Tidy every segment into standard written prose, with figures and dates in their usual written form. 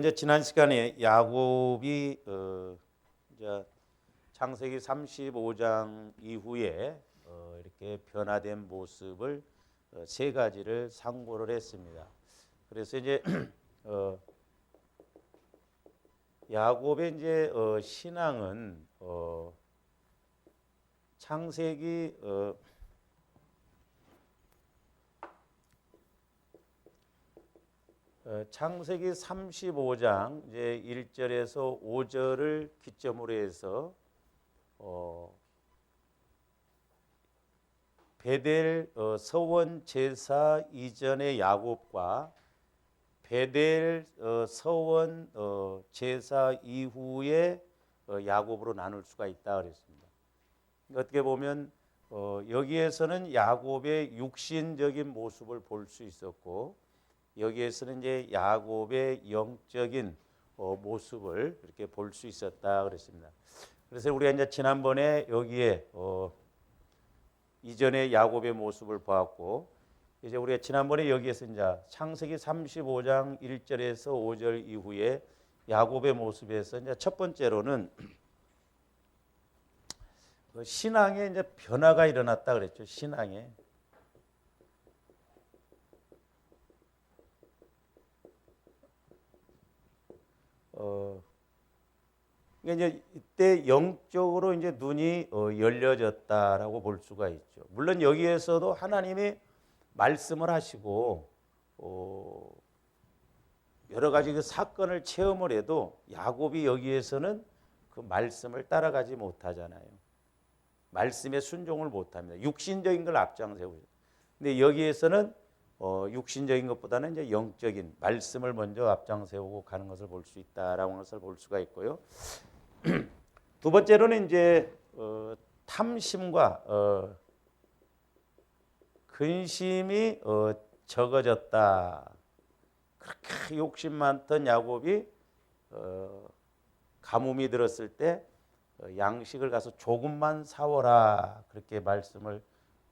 이제 지난 시간에 야곱이 이제 창세기 35장 이후에 이렇게 변화된 모습을 세 가지를 상고를 했습니다. 그래서 이제 야곱의 이제 신앙은 창세기 창세기 35장 이제 1절에서 5절을 기점으로 해서 베델 서원 제사 이전의 야곱과 베델 서원 제사 이후의 야곱으로 나눌 수가 있다 그랬습니다. 어떻게 보면 여기에서는 야곱의 육신적인 모습을 볼 수 있었고, 여기에서는 이제 야곱의 영적인 모습을 이렇게 볼 수 있었다 그랬습니다. 그래서 우리가 이제 지난번에 여기에 이전에 야곱의 모습을 보았고, 이제 우리가 지난번에 여기에서 이제 창세기 35장 1절에서 5절 이후에 야곱의 모습에서 이제 첫 번째로는 신앙에 이제 변화가 일어났다 그랬죠. 신앙에. 이제 이때 영적으로 이제 눈이 열려졌다라고 볼 수가 있죠. 물론 여기에서도 하나님이 말씀을 하시고 여러 가지 그 사건을 체험을 해도 야곱이 여기에서는 그 말씀을 따라가지 못하잖아요. 말씀에 순종을 못합니다. 육신적인 걸 앞장세우죠. 근데 여기에서는 육신적인 것보다는 이제 영적인 말씀을 먼저 앞장세우고 가는 것을 볼 수 있다라는 것을 볼 수가 있고요. 두 번째로는 이제 탐심과 근심이 적어졌다. 그렇게 욕심 많던 야곱이 가뭄이 들었을 때 양식을 가서 조금만 사오라, 그렇게 말씀을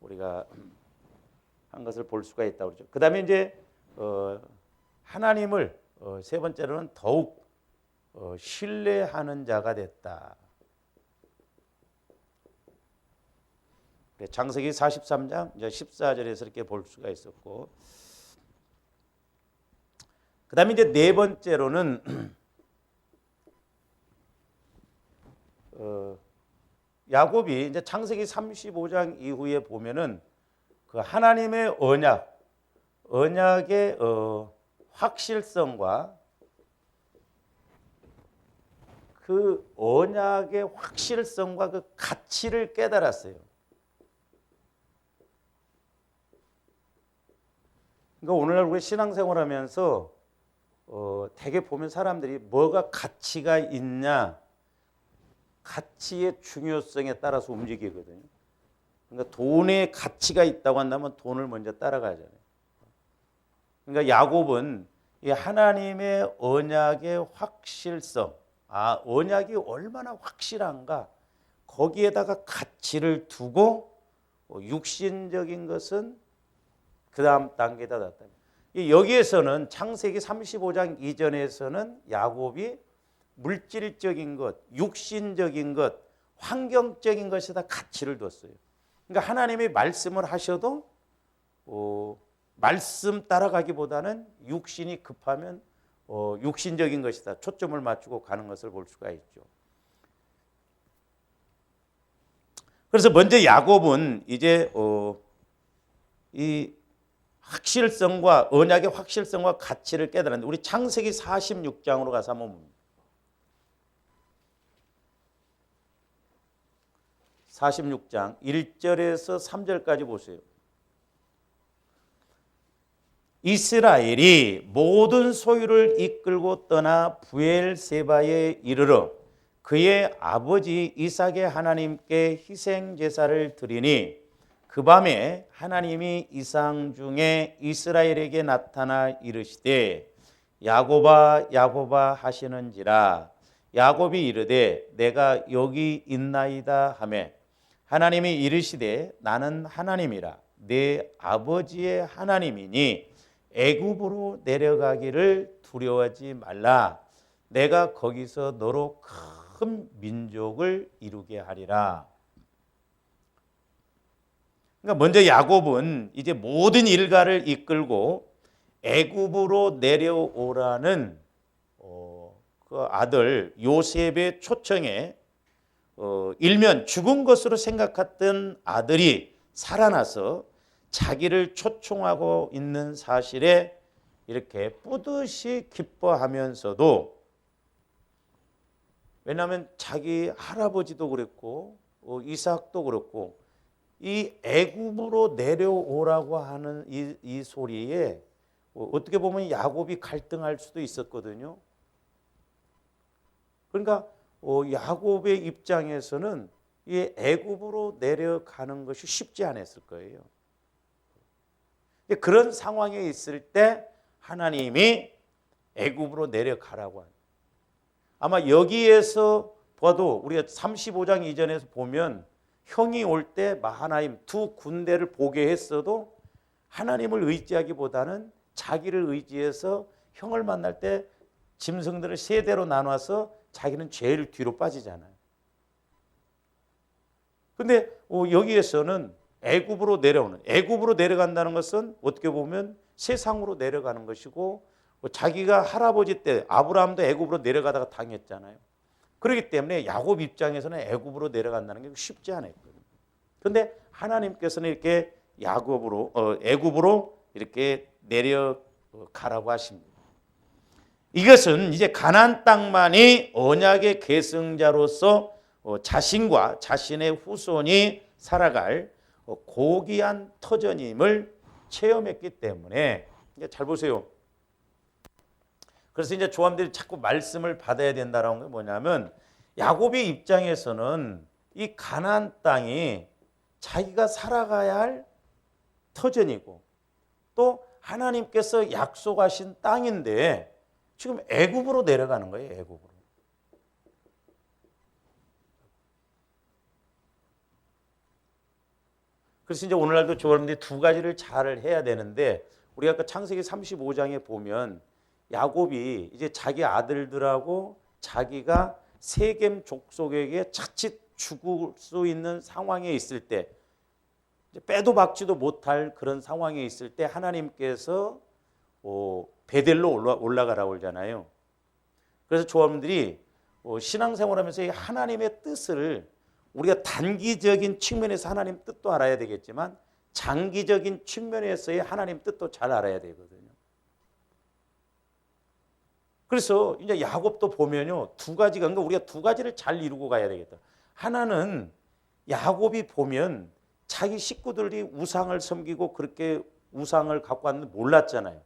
우리가 한 것을 볼 수가 있다고 그러죠. 그 다음에 이제 하나님을 세 번째로는 더욱 신뢰하는 자가 됐다. 창세기 43장 이제 14절에서 이렇게 볼 수가 있었고, 그 다음에 이제 네 번째로는 야곱이 이제 창세기 35장 이후에 보면은 그 하나님의 언약의 확실성과 그 언약의 확실성과 그 가치를 깨달았어요. 그러니까 오늘날 우리 신앙생활하면서 되게 보면 사람들이 뭐가 가치가 있냐, 가치의 중요성에 따라서 움직이거든요. 그러니까 돈에 가치가 있다고 한다면 돈을 먼저 따라가잖아요. 그러니까 야곱은 이 하나님의 언약의 확실성, 언약이 얼마나 확실한가, 거기에다가 가치를 두고 육신적인 것은 그 다음 단계에다 놨다. 여기에서는 창세기 35장 이전에서는 야곱이 물질적인 것, 육신적인 것, 환경적인 것에다 가치를 뒀어요. 그러니까 하나님이 말씀을 하셔도 말씀 따라가기보다는 육신이 급하면 육신적인 것이다 초점을 맞추고 가는 것을 볼 수가 있죠. 그래서 먼저 야곱은 이제 이 확실성과 언약의 확실성과 가치를 깨달았는데, 우리 창세기 46장으로 가서 한번 봅니다. 46장 1절에서 3절까지 보세요. 이스라엘이 모든 소유를 이끌고 떠나 부엘세바에 이르러 그의 아버지 이삭의 하나님께 희생 제사를 드리니, 그 밤에 하나님이 이상 중에 이스라엘에게 나타나 이르시되 야곱아 야곱아 하시는지라. 야곱이 이르되 내가 여기 있나이다 하매, 하나님이 이르시되 나는 하나님이라 내 아버지의 하나님이니 애굽으로 내려가기를 두려워하지 말라. 내가 거기서 너로 큰 민족을 이루게 하리라. 그러니까 먼저 야곱은 이제 모든 일가를 이끌고 애굽으로 내려오라는 그 아들 요셉의 초청에 일면 죽은 것으로 생각했던 아들이 살아나서 자기를 초청하고 있는 사실에 이렇게 뿌듯이 기뻐하면서도, 왜냐하면 자기 할아버지도 그랬고 이삭도 그렇고 이 애굽으로 내려오라고 하는 이 소리에 어떻게 보면 야곱이 갈등할 수도 있었거든요. 그러니까 야곱의 입장에서는 이 애굽으로 내려가는 것이 쉽지 않았을 거예요. 그런 상황에 있을 때 하나님이 애굽으로 내려가라고 합니다. 아마 여기에서 봐도 우리가 35장 이전에서 보면 형이 올 때 마하나임 두 군대를 보게 했어도 하나님을 의지하기보다는 자기를 의지해서 형을 만날 때 짐승들을 세 대로 나눠서 자기는 제일 뒤로 빠지잖아요. 근데 여기에서는 애굽으로 내려간다는 것은 어떻게 보면 세상으로 내려가는 것이고, 자기가 할아버지 때 아브라함도 애굽으로 내려가다가 당했잖아요. 그렇기 때문에 야곱 입장에서는 애굽으로 내려간다는 게 쉽지 않았거든요. 그런데 하나님께서는 이렇게 애굽으로 이렇게 내려가라고 하십니다. 이것은 이제 가나안 땅만이 언약의 계승자로서 자신과 자신의 후손이 살아갈 고귀한 터전임을 체험했기 때문에, 잘 보세요. 그래서 이제 조함들이 자꾸 말씀을 받아야 된다는 게 뭐냐면, 야곱의 입장에서는 이 가나안 땅이 자기가 살아가야 할 터전이고 또 하나님께서 약속하신 땅인데 지금 애굽으로 내려가는 거예요. 애굽으로. 그래서 이제 오늘날도 조함들이 두 가지를 잘 해야 되는데, 우리가 아까 창세기 35장에 보면 야곱이 이제 자기 아들들하고 자기가 세겜 족속에게 자칫 죽을 수 있는 상황에 있을 때, 이제 빼도 박지도 못할 그런 상황에 있을 때 하나님께서 베델로 올라가라고 그러잖아요. 그래서 조합원들이 신앙생활하면서 하나님의 뜻을 우리가 단기적인 측면에서 하나님 뜻도 알아야 되겠지만 장기적인 측면에서의 하나님 뜻도 잘 알아야 되거든요. 그래서 이제 야곱도 보면요, 두 가지가, 그러니까 우리가 두 가지를 잘 이루고 가야 되겠다. 하나는 야곱이 보면 자기 식구들이 우상을 섬기고 그렇게 우상을 갖고 왔는데 몰랐잖아요.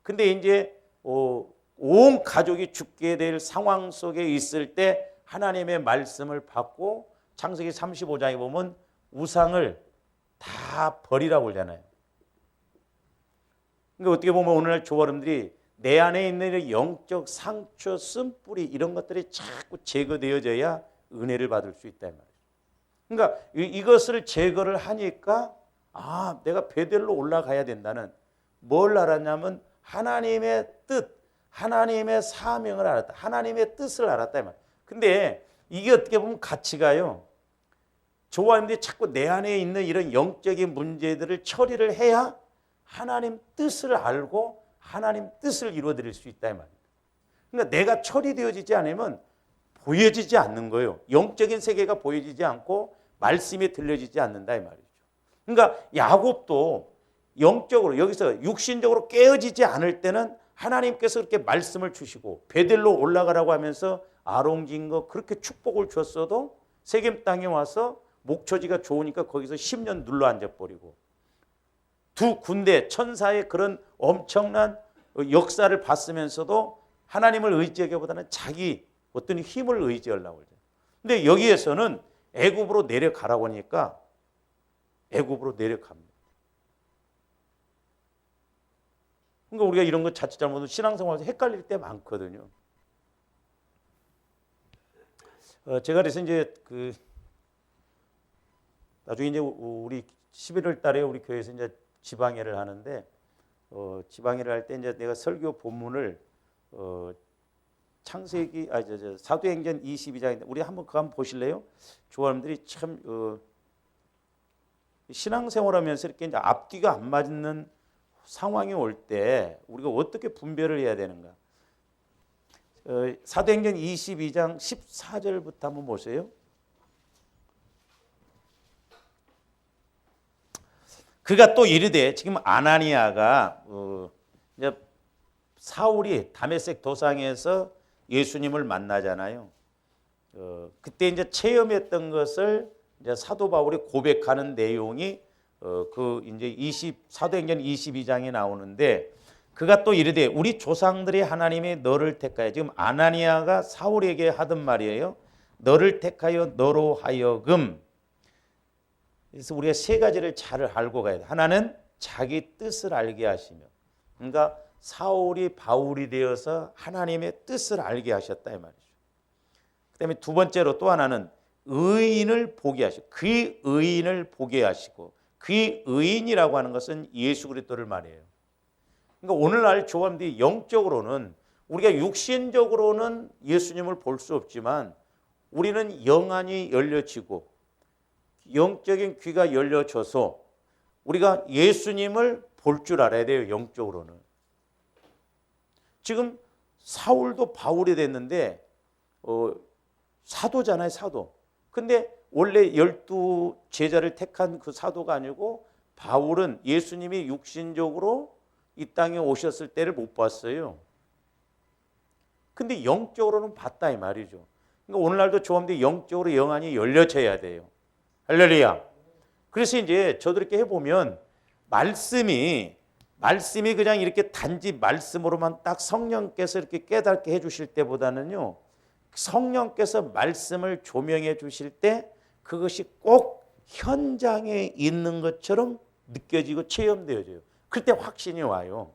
근데 이제 온 가족이 죽게 될 상황 속에 있을 때 하나님의 말씀을 받고 창세기 35장에 보면 우상을 다 버리라고 그러잖아요. 그러니까 어떻게 보면 오늘날 조화름들이 내 안에 있는 영적 상처, 쓴뿌리 이런 것들이 자꾸 제거되어져야 은혜를 받을 수 있다 이 말이에요. 그러니까 이것을 제거를 하니까 내가 베델로 올라가야 된다는, 뭘 알았냐면 하나님의 뜻, 하나님의 사명을 알았다. 하나님의 뜻을 알았다 이 말이에요. 근데 이게 어떻게 보면 가치가요, 조화님들이 자꾸 내 안에 있는 이런 영적인 문제들을 처리를 해야 하나님 뜻을 알고 하나님 뜻을 이루어드릴 수 있다 이 말입니다. 그러니까 내가 처리되어지지 않으면 보여지지 않는 거예요. 영적인 세계가 보여지지 않고 말씀이 들려지지 않는다 이 말이죠. 그러니까 야곱도 영적으로 여기서 육신적으로 깨어지지 않을 때는 하나님께서 그렇게 말씀을 주시고 베델로 올라가라고 하면서 아론긴 거 그렇게 축복을 줬어도 세겜 땅에 와서 목초지가 좋으니까 거기서 10년 눌러 앉아버리고, 두 군대 천사의 그런 엄청난 역사를 봤으면서도 하나님을 의지하기보다는 자기 어떤 힘을 의지하려고 그러죠. 근데 여기에서는 애굽으로 내려가라고 하니까 애굽으로 내려갑니다. 그러니까 우리가 이런 거 자칫 잘못하면 신앙생활에서 헷갈릴 때 많거든요. 제가 그래서 이제 나중에 이제 우리 11월 달에 우리 교회에서 이제 지방회를 하는데 지방일을 할 때 이제 내가 설교 본문을 창세기 사도행전 22장인데 우리 한번 그거 한번 보실래요? 조원님들이 참 신앙생활하면서 이렇게 이제 앞뒤가 안 맞는 상황이 올 때 우리가 어떻게 분별을 해야 되는가? 사도행전 22장 14절부터 한번 보세요. 그가 또 이르되 지금 아나니아가 이제 사울이 다메섹 도상에서 예수님을 만나잖아요. 그때 이제 체험했던 것을 이제 사도 바울이 고백하는 내용이 그 이제 사도행전 22장에 나오는데 그가 또 이르되 우리 조상들이 하나님이 너를 택하여 지금 아나니아가 사울에게 하던 말이에요. 너를 택하여 너로 하여금 그래서 우리가 세 가지를 잘 알고 가야 돼. 하나는 자기 뜻을 알게 하시며 그러니까 사울이 바울이 되어서 하나님의 뜻을 알게 하셨다 이 말이죠. 그다음에 두 번째로 또 하나는 의인을 보게 하시고 그 의인을 보게 하시고 그 의인이라고 하는 것은 예수 그리스도를 말해요. 그러니까 오늘날 조합들이 영적으로는 우리가 육신적으로는 예수님을 볼 수 없지만 우리는 영안이 열려지고 영적인 귀가 열려져서 우리가 예수님을 볼 줄 알아야 돼요. 영적으로는. 지금 사울도 바울이 됐는데 사도잖아요. 사도. 근데 원래 12 제자를 택한 그 사도가 아니고 바울은 예수님이 육신적으로 이 땅에 오셨을 때를 못 봤어요. 근데 영적으로는 봤다 이 말이죠. 그러니까 오늘날도 조합들이 영적으로 영안이 열려져야 돼요. 할렐루야. 그래서 이제 저도 이렇게 해보면 말씀이 그냥 이렇게 단지 말씀으로만 딱 성령께서 이렇게 깨닫게 해주실 때보다는요, 성령께서 말씀을 조명해 주실 때 그것이 꼭 현장에 있는 것처럼 느껴지고 체험되어져요. 그때 확신이 와요.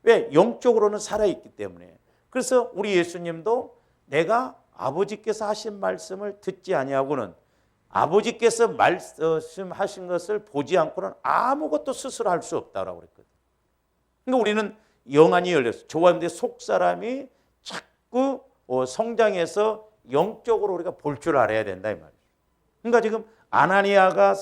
왜? 영적으로는 살아있기 때문에. 그래서 우리 예수님도 내가 아버지께서 하신 말씀을 듣지 아니하고는 아버지께서 말씀하신 것을 보지 않고는 아무것도 스스로 할 수 없다라고 그랬거든요. 그러니까 우리는 영안이 열렸어요. 조합인데 속사람이 자꾸 성장해서 영적으로 우리가 볼 줄 알아야 된다 이 말이에요. 그러니까 지금 아나니아가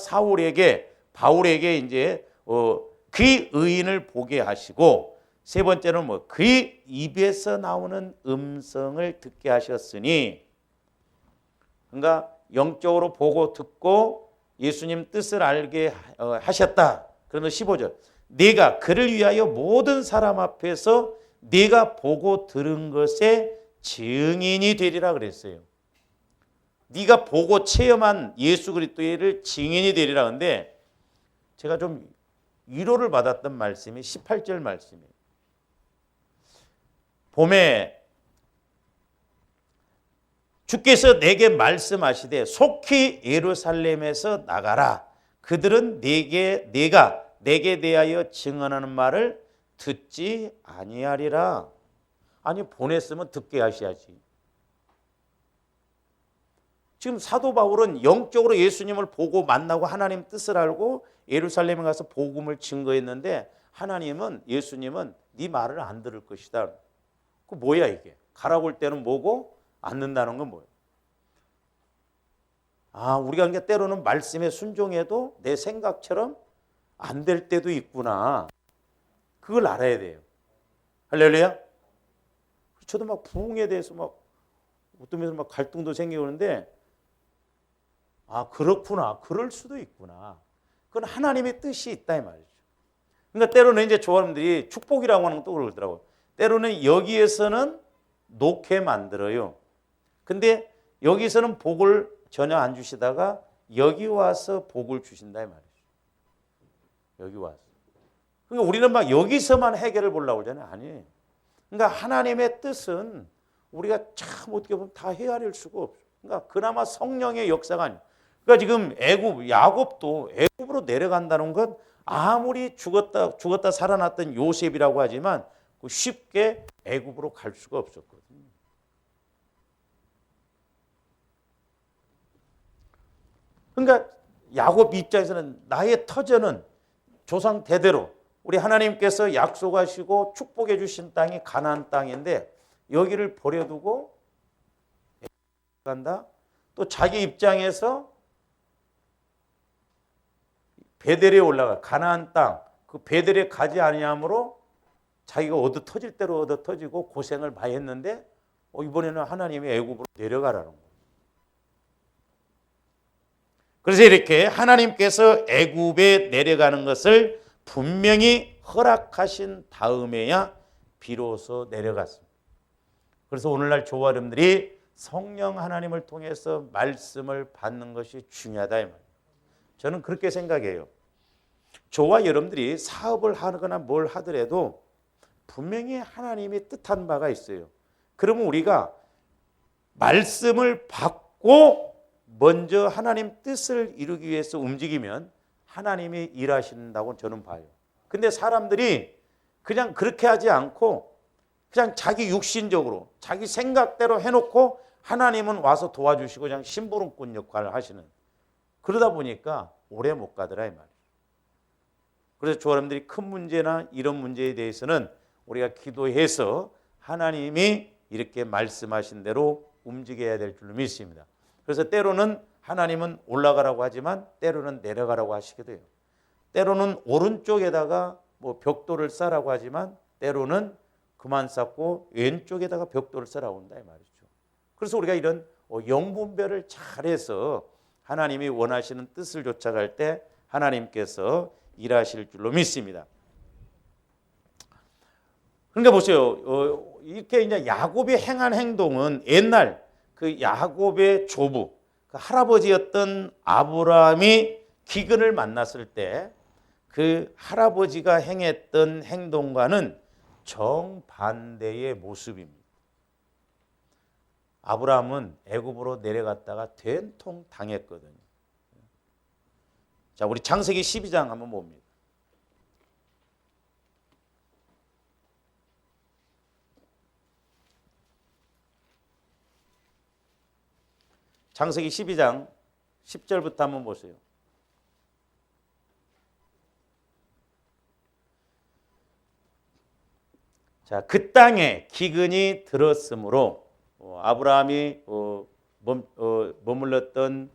바울에게 이제 그 의인을 보게 하시고 세 번째는 그 입에서 나오는 음성을 듣게 하셨으니 그러니까 영적으로 보고 듣고 예수님 뜻을 알게 하셨다. 그러면 15절 네가 그를 위하여 모든 사람 앞에서 네가 보고 들은 것에 증인이 되리라 그랬어요. 네가 보고 체험한 예수 그리스도를 증인이 되리라. 근데 제가 좀 위로를 받았던 말씀이 18절 말씀이에요. 봄에 주께서 내게 말씀하시되 속히 예루살렘에서 나가라. 그들은 내가 내게 대하여 증언하는 말을 듣지 아니하리라. 아니 보냈으면 듣게 하셔야지. 지금 사도 바울은 영적으로 예수님을 보고 만나고 하나님 뜻을 알고 예루살렘에 가서 복음을 증거했는데 하나님은 예수님은 네 말을 안 들을 것이다. 그 뭐야 이게? 가라고 할 때는 뭐고 안 듣는다는 건 뭐예요? 우리가 그러니까 때로는 말씀에 순종해도 내 생각처럼 안 될 때도 있구나. 그걸 알아야 돼요. 할렐루야. 저도 막 부흥에 대해서 막 어떤 면에서 막 갈등도 생기는데 그렇구나. 그럴 수도 있구나. 그건 하나님의 뜻이 있다 이 말이죠. 그러니까 때로는 이제 조합원들이 축복이라고 하는 것도 그러더라고요. 때로는 여기에서는 놓게 만들어요. 근데 여기서는 복을 전혀 안 주시다가 여기 와서 복을 주신다 이 말이죠. 여기 와서. 그러니까 우리는 막 여기서만 해결을 보려고 그러잖아요. 아니에요. 그러니까 하나님의 뜻은 우리가 참 어떻게 보면 다 헤아릴 수가 없어요. 그러니까 그나마 성령의 역사가 아니에요. 그러니까 지금 야곱도 애굽으로 내려간다는 건 아무리 죽었다 살아났던 요셉이라고 하지만 쉽게 애굽으로 갈 수가 없었거든요. 그러니까 야곱 입장에서는 나의 터전은 조상 대대로 우리 하나님께서 약속하시고 축복해 주신 땅이 가나안 땅인데 여기를 버려두고 간다. 또 자기 입장에서 베델에 올라가 가나안 땅 그 베델에 가지 아니함으로 자기가 얻어 터질 대로 얻어 터지고 고생을 많이 했는데 이번에는 하나님이 애굽으로 내려가라는 거예요. 그래서 이렇게 하나님께서 애굽에 내려가는 것을 분명히 허락하신 다음에야 비로소 내려갔습니다. 그래서 오늘날 저와 여러분들이 성령 하나님을 통해서 말씀을 받는 것이 중요하다 이 말이에요. 저는 그렇게 생각해요. 저와 여러분들이 사업을 하거나 뭘 하더라도 분명히 하나님이 뜻한 바가 있어요. 그러면 우리가 말씀을 받고 먼저 하나님 뜻을 이루기 위해서 움직이면 하나님이 일하신다고 저는 봐요. 근데 사람들이 그냥 그렇게 하지 않고 그냥 자기 육신적으로 자기 생각대로 해놓고 하나님은 와서 도와주시고 그냥 심부름꾼 역할을 하시는, 그러다 보니까 오래 못 가더라 이 말이에요. 그래서 저 여러분들이 큰 문제나 이런 문제에 대해서는 우리가 기도해서 하나님이 이렇게 말씀하신 대로 움직여야 될 줄로 믿습니다. 그래서 때로는 하나님은 올라가라고 하지만 때로는 내려가라고 하시기도 해요. 때로는 오른쪽에다가 벽돌을 쌓으라고 하지만 때로는 그만 쌓고 왼쪽에다가 벽돌을 쌓으라고 한다 이 말이죠. 그래서 우리가 이런 영분별을 잘해서 하나님이 원하시는 뜻을 쫓아갈 때 하나님께서 일하실 줄로 믿습니다. 그러니까 보세요. 이렇게 이제 야곱이 행한 행동은 옛날 그 야곱의 조부, 그 할아버지였던 아브라함이 기근을 만났을 때 그 할아버지가 행했던 행동과는 정반대의 모습입니다. 아브라함은 애굽으로 내려갔다가 된통 당했거든요. 자, 우리 창세기 12장 한번 봅니다. 창세기 12장 10절부터 한번 보세요. 자, 그 땅에 기근이 들었으므로 아브라함이 머물렀던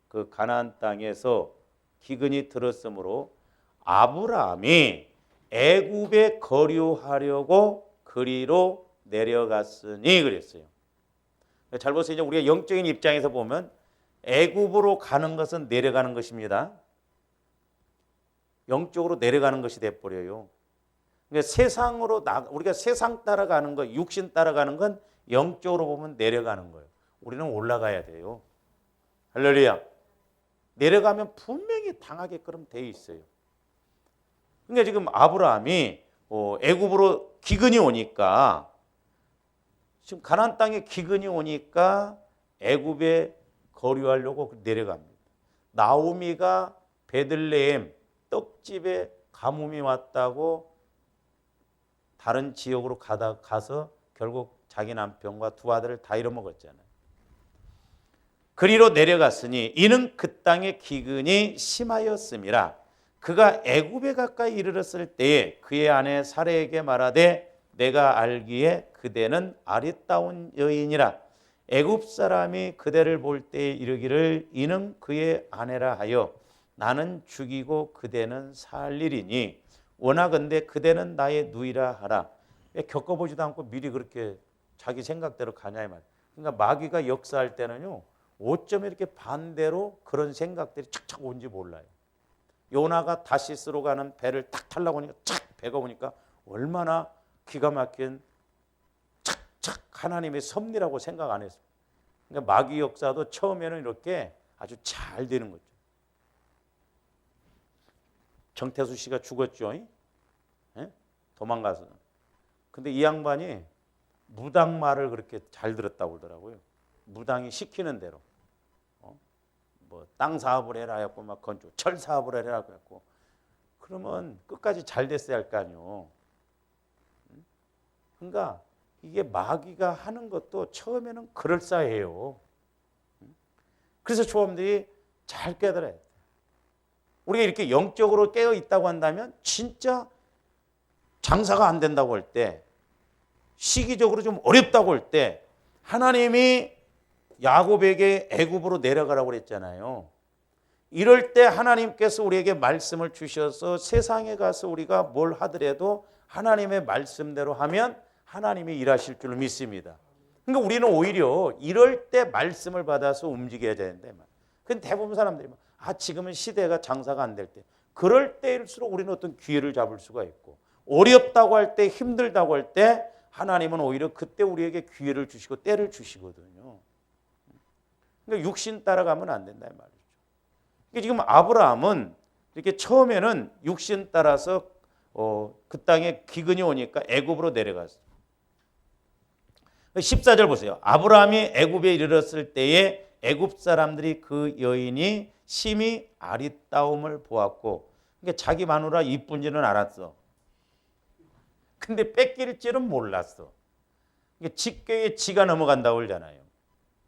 그 가나안 땅에서 기근이 들었으므로 아브라함이 애굽에 거류하려고 그리로 내려갔으니 그랬어요. 잘 보세요. 이제 우리가 영적인 입장에서 보면 애굽으로 가는 것은 내려가는 것입니다. 영적으로 내려가는 것이 돼버려요. 그러니까 세상으로 우리가 세상 따라가는 거, 육신 따라가는 건 영적으로 보면 내려가는 거예요. 우리는 올라가야 돼요. 할렐루야. 내려가면 분명히 당하게끔 돼 있어요. 그러니까 지금 아브라함이 애굽으로 기근이 오니까, 지금 가나안 땅에 기근이 오니까 애굽에 거류하려고 내려갑니다. 나오미가 베들레헴 떡집에 가뭄이 왔다고 다른 지역으로 가서 결국 자기 남편과 두 아들을 다 잃어먹었잖아요. 그리로 내려갔으니 이는 그 땅의 기근이 심하였음이라. 그가 애굽에 가까이 이르렀을 때에 그의 아내 사레에게 말하되 내가 알기에 그대는 아리따운 여인이라. 애굽 사람이 그대를 볼 때에 이르기를 이는 그의 아내라 하여 나는 죽이고 그대는 살리리니 원하건대 그대는 나의 누이라 하라. 왜 겪어보지도 않고 미리 그렇게 자기 생각대로 가냐 이 말. 그러니까 마귀가 역사할 때는요, 어쩜 이렇게 반대로 그런 생각들이 착착 온지 몰라요. 요나가 다시스로 가는 배를 딱 타려고 하니까 착 배가 오니까 얼마나 기가 막힌 착착 하나님의 섭리라고 생각 안 했어요. 그러니까 마귀 역사도 처음에는 이렇게 아주 잘 되는 거죠. 정태수 씨가 죽었죠. 예? 도망가서. 근데 이 양반이 무당 말을 그렇게 잘 들었다고 그러더라고요. 무당이 시키는 대로. 땅 사업을 해라 했고 막 건축, 철 사업을 해라 했고. 그러면 끝까지 잘 됐어야 할 거 아니에요. 그러니까 이게 마귀가 하는 것도 처음에는 그럴싸해요. 그래서 조합들이 잘 깨달아야 돼요. 우리가 이렇게 영적으로 깨어 있다고 한다면 진짜 장사가 안 된다고 할 때, 시기적으로 좀 어렵다고 할 때 하나님이 야곱에게 애굽으로 내려가라고 그랬잖아요. 이럴 때 하나님께서 우리에게 말씀을 주셔서 세상에 가서 우리가 뭘 하더라도 하나님의 말씀대로 하면 하나님이 일하실 줄 믿습니다. 그러니까 우리는 오히려 이럴 때 말씀을 받아서 움직여야 되는데, 근데 대부분 사람들이 지금은 시대가 장사가 안 될 때, 그럴 때일수록 우리는 어떤 기회를 잡을 수가 있고, 어렵다고 할 때, 힘들다고 할 때 하나님은 오히려 그때 우리에게 기회를 주시고 때를 주시거든요. 그러니까 육신 따라가면 안 된다 이 말이죠. 그러니까 지금 아브라함은 이렇게 처음에는 육신 따라서 그 땅에 기근이 오니까 애굽으로 내려갔어요. 14절 보세요. 아브라함이 애굽에 이르렀을 때에 애굽 사람들이 그 여인이 심히 아리따움을 보았고, 그러니까 자기 마누라 이쁜지는 알았어. 근데 뺏길 줄은 몰랐어. 직계에 지가 넘어간다고 그러잖아요.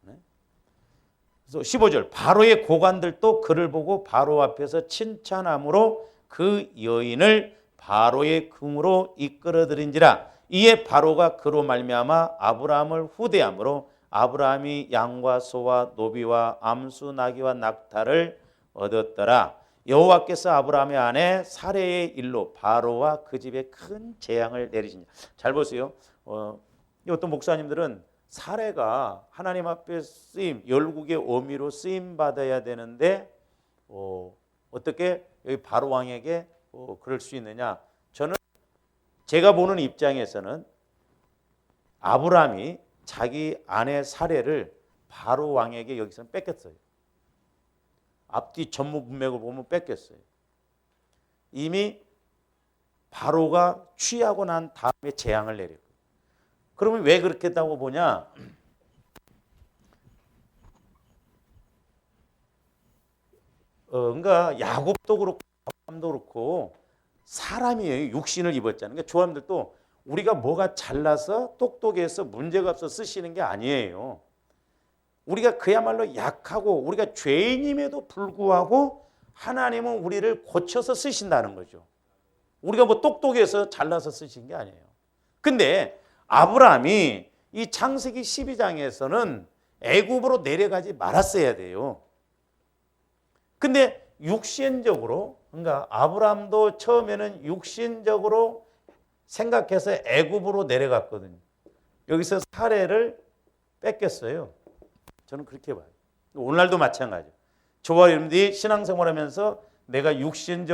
그래서 15절, 바로의 고관들도 그를 보고 바로 앞에서 칭찬함으로 그 여인을 바로의 궁으로 이끌어들인지라. 이에 바로가 그로 말미암아 아브라함을 후대함으로 아브라함이 양과 소와 노비와 암수 나귀와 낙타를 얻었더라. 여호와께서 아브라함의 아내 사레의 일로 바로와 그 집에 큰 재앙을 내리시니. 잘 보세요. 어떤 목사님들은 사레가 하나님 앞에 쓰임, 열국의 어미로 쓰임 받아야 되는데 어떻게 여기 바로 왕에게 그럴 수 있느냐? 저는 제가 보는 입장에서는 아브라함이 자기 아내 사레를 바로 왕에게 여기서는 뺏겼어요. 앞뒤 전무 문맥을 보면 뺏겼어요. 이미 바로가 취하고 난 다음에 재앙을 내렸고. 그러면 왜 그렇게 했다고 보냐? 그러니까 야곱도 그렇고 아브라함도 그렇고 사람이에요. 육신을 입었잖아요. 그러니까 조함들도 우리가 뭐가 잘나서 똑똑해서 문제가 없어 쓰시는 게 아니에요. 우리가 그야말로 약하고 우리가 죄인임에도 불구하고 하나님은 우리를 고쳐서 쓰신다는 거죠. 우리가 뭐 똑똑해서 잘나서 쓰신 게 아니에요. 근데 아브라함이 이 창세기 12장에서는 애굽으로 내려가지 말았어야 돼요. 근데 육신적으로, 그러니까 아브라함도 처음에는 육신적으로 생각해서 애굽으로 내려갔거든요. 여기서 사례를 뺏겼어요. 저는 그렇게 봐요. 오늘날도 마찬가지예요. 저와 여러분들이 신앙생활하면서 내가 육신적인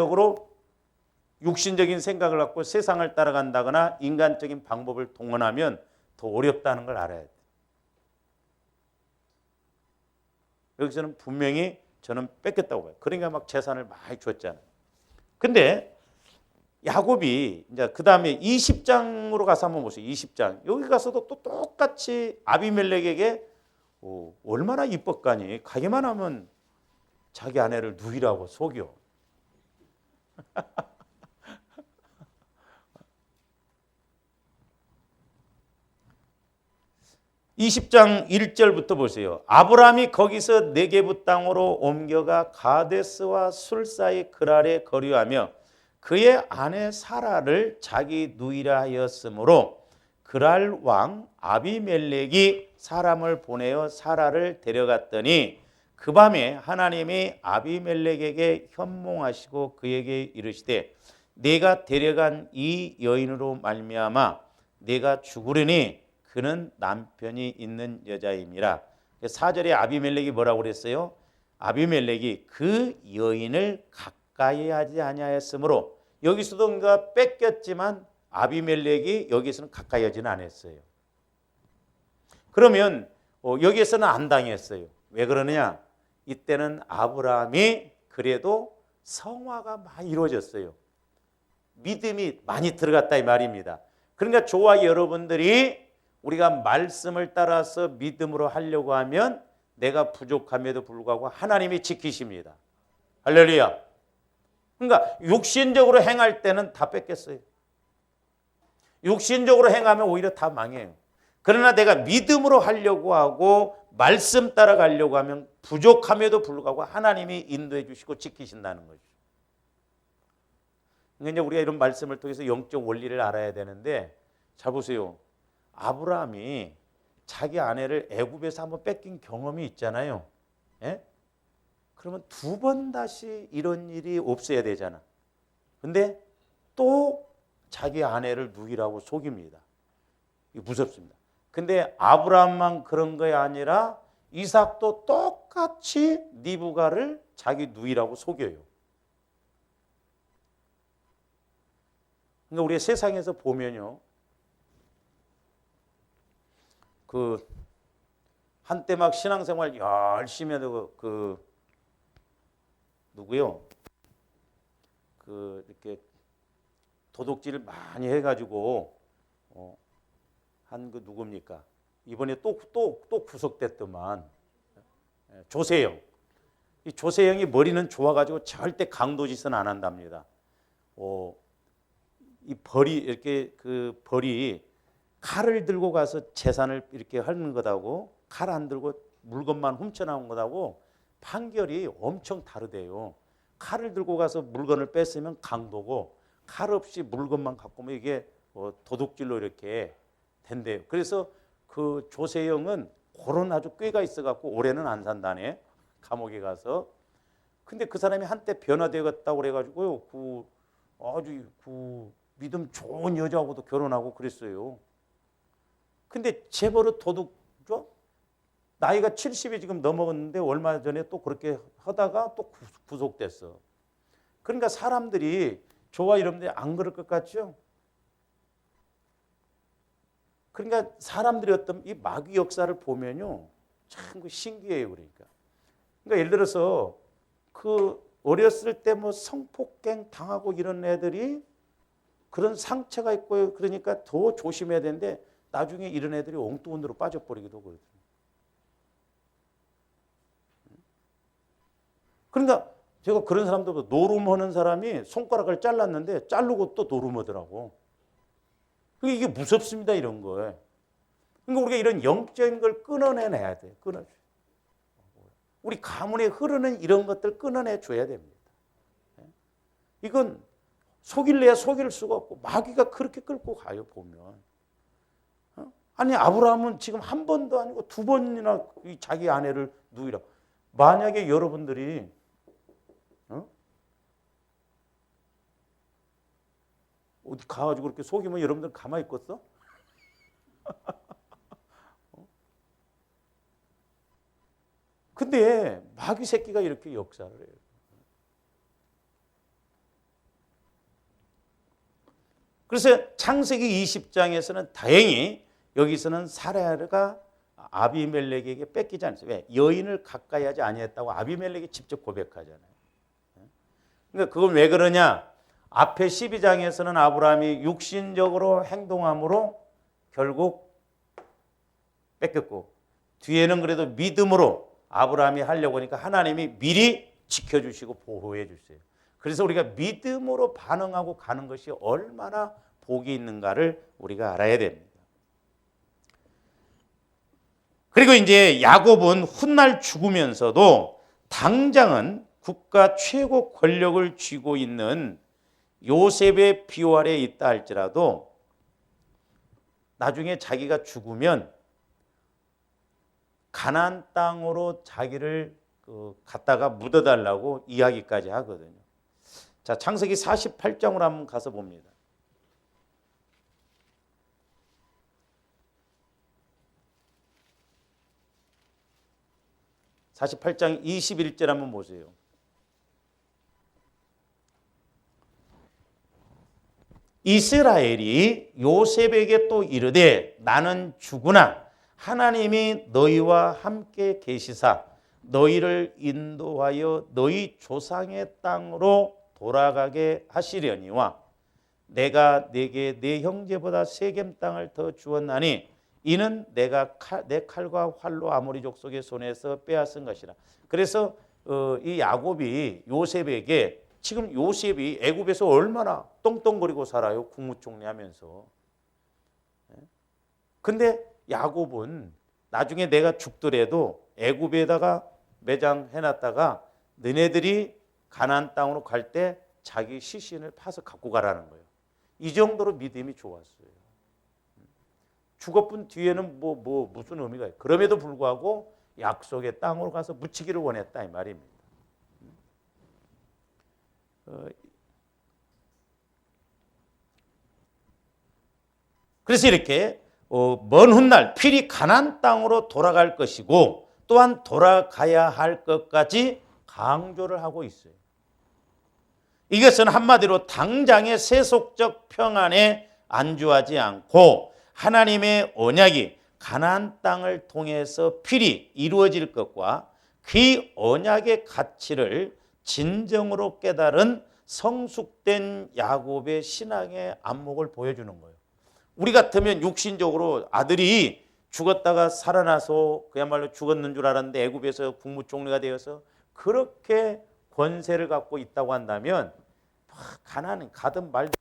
생각을 갖고 세상을 따라간다거나 인간적인 방법을 동원하면 더 어렵다는 걸 알아야 돼요. 여기서는 분명히 저는 뺏겼다고 봐요. 그러니까 막 재산을 많이 줬잖아요. 근데 야곱이 이제 그 다음에 20장으로 가서 한번 보세요. 20장. 여기 가서도 또 똑같이 아비멜렉에게 얼마나 이뻤까니 가기만 하면 자기 아내를 누이라고 속여. 20장 1절부터 보세요. 아브라함이 거기서 네게부 땅으로 옮겨가 가데스와 술 사이 그랄에 거류하며 그의 아내 사라를 자기 누이라 하였으므로 그랄 왕 아비멜렉이 사람을 보내어 사라를 데려갔더니 그 밤에 하나님이 아비멜렉에게 현몽하시고 그에게 이르시되 내가 데려간 이 여인으로 말미암아 내가 죽으려니 그는 남편이 있는 여자임이라. 4절에 아비멜렉이 뭐라고 그랬어요? 아비멜렉이 그 여인을 가까이 하지 아니하였으므로, 여기서도 뭔가 뺏겼지만 아비멜렉이 여기서는 가까이 하지는 않았어요. 그러면 여기에서는 안 당했어요. 왜 그러느냐? 이때는 아브라함이 그래도 성화가 많이 이루어졌어요. 믿음이 많이 들어갔다 이 말입니다. 그러니까 저와 여러분들이 우리가 말씀을 따라서 믿음으로 하려고 하면 내가 부족함에도 불구하고 하나님이 지키십니다. 할렐루야. 그러니까 육신적으로 행할 때는 다 뺏겼어요. 육신적으로 행하면 오히려 다 망해요. 그러나 내가 믿음으로 하려고 하고 말씀 따라가려고 하면 부족함에도 불구하고 하나님이 인도해 주시고 지키신다는 거죠. 그러니까 이제 우리가 이런 말씀을 통해서 영적 원리를 알아야 되는데, 자 보세요. 아브라함이 자기 아내를 애굽에서 한번 뺏긴 경험이 있잖아요. 예? 그러면 두 번 다시 이런 일이 없어야 되잖아. 근데 또 자기 아내를 누이라고 속입니다. 이거 무섭습니다. 근데 아브라함만 그런 게 아니라 이삭도 똑같이 리브가를 자기 누이라고 속여요. 그러니까 우리 세상에서 보면요, 그 한때 막 신앙생활 열심히 하고 누구요? 이렇게 도둑질을 많이 해가지고 한 그 누굽니까? 이번에 또 구속됐더만 조세영. 이 조세영이 머리는 좋아가지고 절대 강도짓은 안 한답니다. 이 벌이 이렇게 그 벌이 칼을 들고 가서 재산을 이렇게 하는 것하고 칼 안 들고 물건만 훔쳐나온 것하고 판결이 엄청 다르대요. 칼을 들고 가서 물건을 뺐으면 강도고, 칼 없이 물건만 갖고 오면 이게 도둑질로 이렇게 된대요. 그래서 그 조세영은 그런 아주 꾀가 있어갖고 올해는 안 산다네, 감옥에 가서. 근데 그 사람이 한때 변화되었다고 그래가지고요, 아주 믿음 좋은 여자하고도 결혼하고 그랬어요. 근데 재벌은 도둑죠? 나이가 70이 지금 넘어갔는데 얼마 전에 또 그렇게 하다가 또 구속됐어. 그러니까 사람들이 저와 여러분들이 안 그럴 것 같죠? 그러니까 사람들이 어떤 이 마귀 역사를 보면요, 참 신기해요. 그러니까 예를 들어서 그 어렸을 때 뭐 성폭행 당하고 이런 애들이 그런 상처가 있고, 그러니까 더 조심해야 되는데 나중에 이런 애들이 엉뚱한 데로 빠져버리기도 그렇거든요. 그러니까 제가 그런 사람도 노름하는 사람이 손가락을 잘랐는데 자르고 또 노름하더라고. 이게 무섭습니다, 이런 거에. 그러니까 우리가 이런 영적인 걸 끊어내야 돼. 우리 가문에 흐르는 이런 것들 끊어내 줘야 됩니다. 이건 속일래야 속일 수가 없고 마귀가 그렇게 끌고 가요, 보면. 아니 아브라함은 지금 한 번도 아니고 두 번이나 자기 아내를 누이라. 만약에 여러분들이 어디 가가지고 그렇게 속이면 여러분들 가만히 있겠어? 근데 마귀 새끼가 이렇게 역사를 해요. 그래서 창세기 20장에서는 다행히 여기서는 사라가 아비멜렉에게 뺏기지 않았어요. 왜? 여인을 가까이 하지 아니했다고 아비멜렉이 직접 고백하잖아요. 그러니까 그건 왜 그러냐? 앞에 12장에서는 아브라함이 육신적으로 행동함으로 결국 뺏겼고, 뒤에는 그래도 믿음으로 아브라함이 하려고 하니까 하나님이 미리 지켜주시고 보호해 주세요. 그래서 우리가 믿음으로 반응하고 가는 것이 얼마나 복이 있는가를 우리가 알아야 됩니다. 그리고 이제 야곱은 훗날 죽으면서도 당장은 국가 최고 권력을 쥐고 있는 요셉의 비호 아래에 있다 할지라도 나중에 자기가 죽으면 가나안 땅으로 자기를 갖다가 묻어달라고 이야기까지 하거든요. 자, 창세기 48장으로 한번 가서 봅니다. (48장) 21절 한번 보세요. 이스라엘이 요셉에게 또 이르되 나는 죽으나 하나님이 너희와 함께 계시사 너희를 인도하여 너희 조상의 땅으로 돌아가게 하시려니와 내가 네게 네 형제보다 세겜 땅을 더 주었나니 이는 내가 내 칼과 활로 아모리 족속의 손에서 빼앗은 것이라. 그래서 이 야곱이 요셉에게, 지금 요셉이 애굽에서 얼마나 떵떵거리고 살아요, 국무총리하면서. 근데 야곱은 나중에 내가 죽더라도 애굽에다가 매장해놨다가 너네들이 가나안 땅으로 갈 때 자기 시신을 파서 갖고 가라는 거예요. 이 정도로 믿음이 좋았어요. 죽어뿐 뒤에는 무슨 의미가 있어요. 그럼에도 불구하고 약속의 땅으로 가서 묻히기를 원했다 이 말입니다. 그래서 이렇게 먼 훗날 필히 가나안 땅으로 돌아갈 것이고 또한 돌아가야 할 것까지 강조를 하고 있어요. 이것은 한마디로 당장의 세속적 평안에 안주하지 않고 하나님의 언약이 가나안 땅을 통해서 필히 이루어질 것과 그 언약의 가치를 진정으로 깨달은 성숙된 야곱의 신앙의 안목을 보여주는 거예요. 우리 같으면 육신적으로 아들이 죽었다가 살아나서 그야말로 죽었는 줄 알았는데 애굽에서 국무총리가 되어서 그렇게 권세를 갖고 있다고 한다면 가나안 가든 말든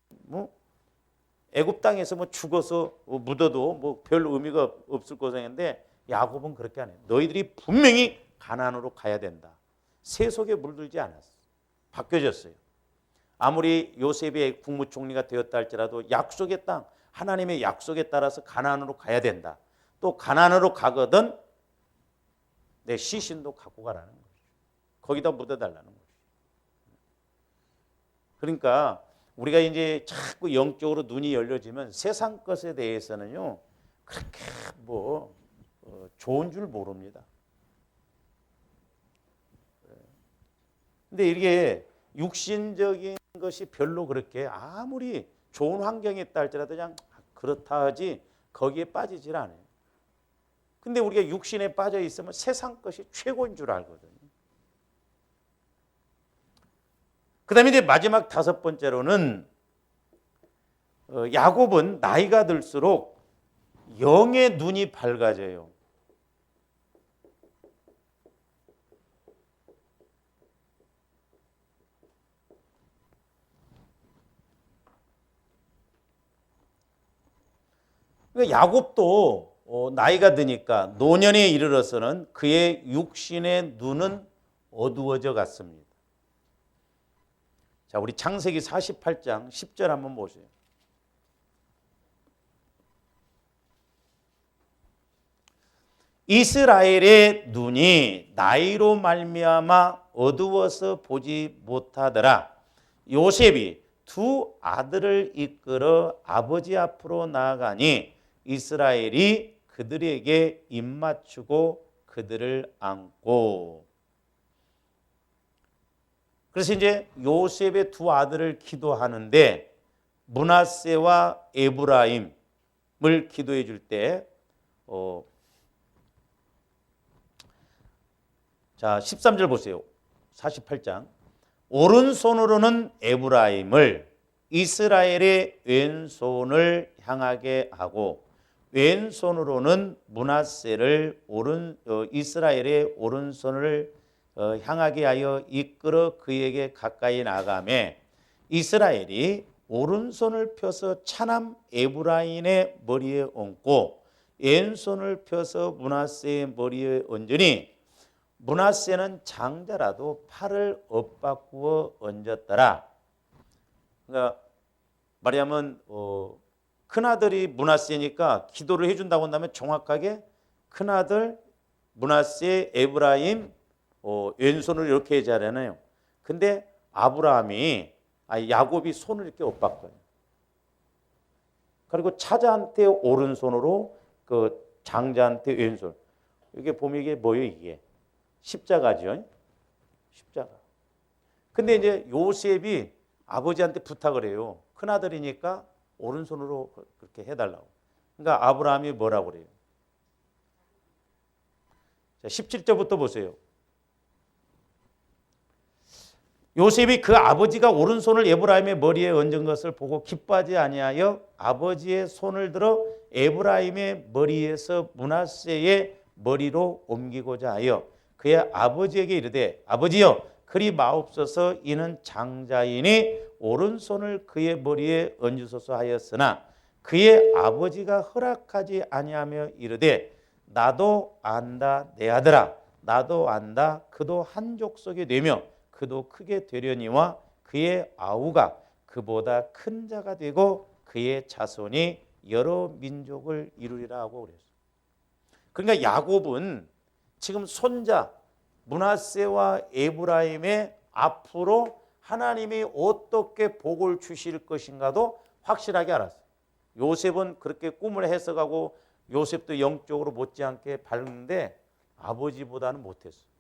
애굽 땅에서 죽어서 묻어도 별 의미가 없을 것인데 야곱은 그렇게 안 해요. 너희들이 분명히 가나안으로 가야 된다. 세속에 물들지 않았어. 바뀌어졌어요. 아무리 요셉이 국무총리가 되었다 할지라도 약속의 땅, 하나님의 약속에 따라서 가나안으로 가야 된다. 또 가나안으로 가거든 내 시신도 갖고 가라는 거죠. 거기다 묻어달라는 거죠. 그러니까 우리가 이제 자꾸 영적으로 눈이 열려지면 세상 것에 대해서는요 그렇게 좋은 줄 모릅니다. 근데 이게 육신적인 것이 별로 그렇게 아무리 좋은 환경에 있다 할지라도 그냥 그렇다 하지 거기에 빠지질 않아요. 근데 우리가 육신에 빠져 있으면 세상 것이 최고인 줄 알거든요. 그 다음에 이제 마지막 다섯 번째로는 야곱은 나이가 들수록 영의 눈이 밝아져요. 그러니까 야곱도 나이가 드니까 노년에 이르러서는 그의 육신의 눈은 어두워져 갔습니다. 자, 우리 창세기 48장 10절 한번 보세요. 이스라엘의 눈이 나이로 말미암아 어두워서 보지 못하더라. 요셉이 두 아들을 이끌어 아버지 앞으로 나아가니 이스라엘이 그들에게 입맞추고 그들을 안고. 그래서 이제 요셉의 두 아들을 기도하는데 므낫세와 에브라임을 기도해 줄 때 자, 13절 보세요. 48장. 오른손으로는 에브라임을 이스라엘의 왼손을 향하게 하고 왼손으로는 므낫세를 이스라엘의 오른손을 향하게 하여 이끌어 그에게 가까이 나가매 이스라엘이 오른손을 펴서 차남 에브라임의 머리에 얹고 왼손을 펴서 므낫세의 머리에 얹으니 므낫세는 장자라도 팔을 엇바꾸어 얹었더라. 그러니까 말하자면 큰아들이 므낫세니까 기도를 해준다고 한다면 정확하게 큰아들 므낫세 에브라임 왼손을 이렇게 해자잖아요. 근데 야곱이 손을 이렇게 엇바꿔요. 그리고 차자한테 오른손으로 그 장자한테 왼손. 이게 보면 이게 뭐예요? 이게 십자가죠. 십자가. 근데 이제 요셉이 아버지한테 부탁을 해요. 큰아들이니까 오른손으로 그렇게 해달라고. 그러니까 아브라함이 뭐라고 그래요? 자, 17절부터 보세요. 요셉이 그 아버지가 오른손을 에브라임의 머리에 얹은 것을 보고 기뻐하지 아니하여 아버지의 손을 들어 에브라임의 머리에서 므낫세의 머리로 옮기고자 하여 그의 아버지에게 이르되 아버지여 그리 마옵소서 이는 장자이니 오른손을 그의 머리에 얹으소서 하였으나 그의 아버지가 허락하지 아니하며 이르되 나도 안다 내 아들아 나도 안다 그도 한 족속이 되며 그도 크게 되려니와 그의 아우가 그보다 큰 자가 되고 그의 자손이 여러 민족을 이루리라 하고 그랬어요. 그러니까 야곱은 지금 손자 므낫세와 에브라임의 앞으로 하나님이 어떻게 복을 주실 것인가도 확실하게 알았어요. 요셉은 그렇게 꿈을 해석하고 요셉도 영적으로 못지않게 밝은데 아버지보다는 못했어요.